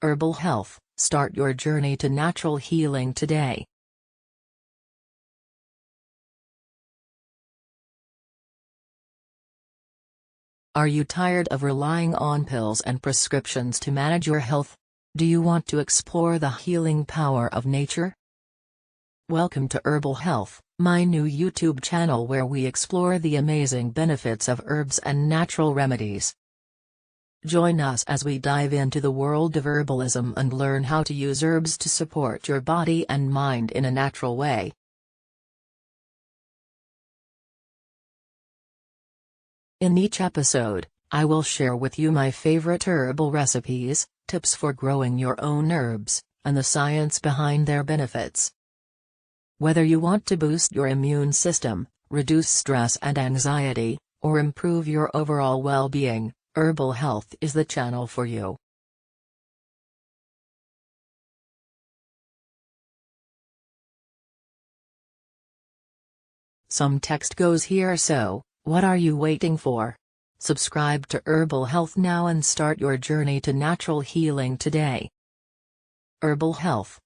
Herbal Health, start your journey to natural healing today. Are you tired of relying on pills and prescriptions to manage your health? Do you want to explore the healing power of nature? Welcome to Herbal Health, my new YouTube channel where we explore the amazing benefits of herbs and natural remedies. Join us as we dive into the world of herbalism and learn how to use herbs to support your body and mind in a natural way. In each episode, I will share with you my favorite herbal recipes, tips for growing your own herbs, and the science behind their benefits. Whether you want to boost your immune system, reduce stress and anxiety, or improve your overall well-being, Herbal Health is the channel for you. Some text goes here, so what are you waiting for? Subscribe to Herbal Health now and start your journey to natural healing today. Herbal Health,